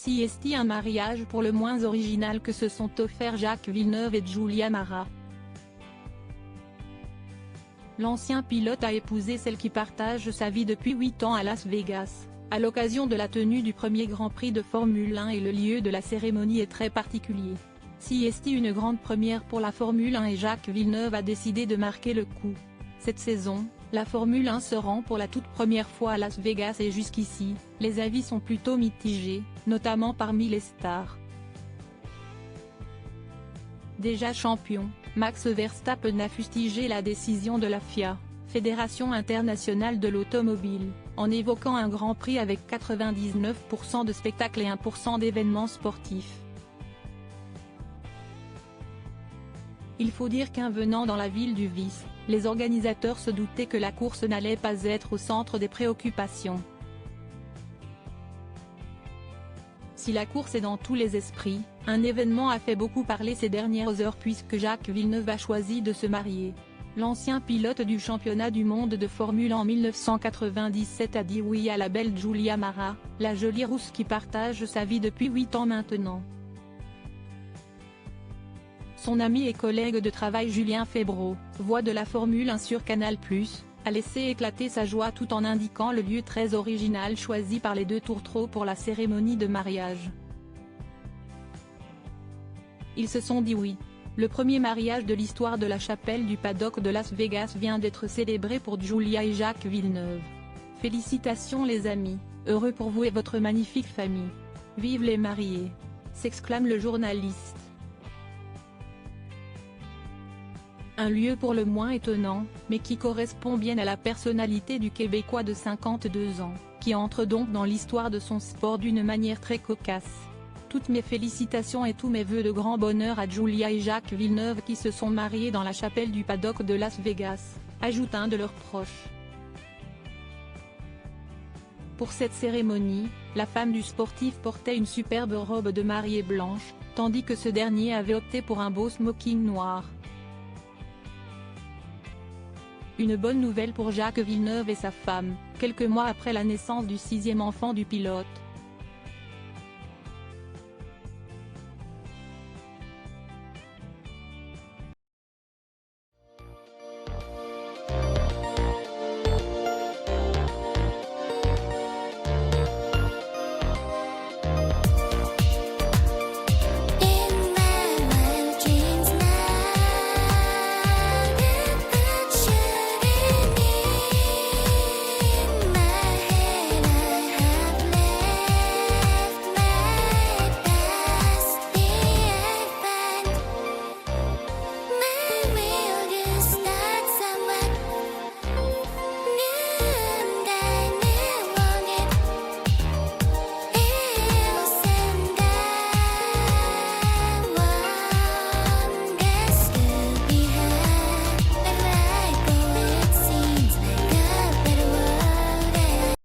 Si est un mariage pour le moins original que se sont offerts Jacques Villeneuve et Giulia Mara. L'ancien pilote a épousé celle qui partage sa vie depuis 8 ans à Las Vegas, à l'occasion de la tenue du premier Grand Prix de Formule 1 et le lieu de la cérémonie est très particulier. Si est une grande première pour la Formule 1 et Jacques Villeneuve a décidé de marquer le coup. Cette saison, la Formule 1 se rend pour la toute première fois à Las Vegas et jusqu'ici, les avis sont plutôt mitigés, notamment parmi les stars. Déjà champion, Max Verstappen a fustigé la décision de la FIA, Fédération internationale de l'automobile, en évoquant un Grand Prix avec 99% de spectacles et 1% d'événements sportifs. Il faut dire qu'en venant dans la ville du vice, les organisateurs se doutaient que la course n'allait pas être au centre des préoccupations. Si la course est dans tous les esprits, un événement a fait beaucoup parler ces dernières heures puisque Jacques Villeneuve a choisi de se marier. L'ancien pilote du championnat du monde de Formule 1 en 1997 a dit oui à la belle Giulia Mara, la jolie rousse qui partage sa vie depuis 8 ans maintenant. Son ami et collègue de travail Julien Febvre, voix de la Formule 1 sur Canal+, a laissé éclater sa joie tout en indiquant le lieu très original choisi par les deux tourtereaux pour la cérémonie de mariage. Ils se sont dit oui. Le premier mariage de l'histoire de la chapelle du paddock de Las Vegas vient d'être célébré pour Giulia et Jacques Villeneuve. Félicitations les amis, heureux pour vous et votre magnifique famille. Vive les mariés! S'exclame le journaliste. Un lieu pour le moins étonnant, mais qui correspond bien à la personnalité du Québécois de 52 ans, qui entre donc dans l'histoire de son sport d'une manière très cocasse. Toutes mes félicitations et tous mes vœux de grand bonheur à Giulia et Jacques Villeneuve qui se sont mariés dans la chapelle du paddock de Las Vegas, ajoute un de leurs proches. Pour cette cérémonie, la femme du sportif portait une superbe robe de mariée blanche, tandis que ce dernier avait opté pour un beau smoking noir. Une bonne nouvelle pour Jacques Villeneuve et sa femme, quelques mois après la naissance du 6e enfant du pilote.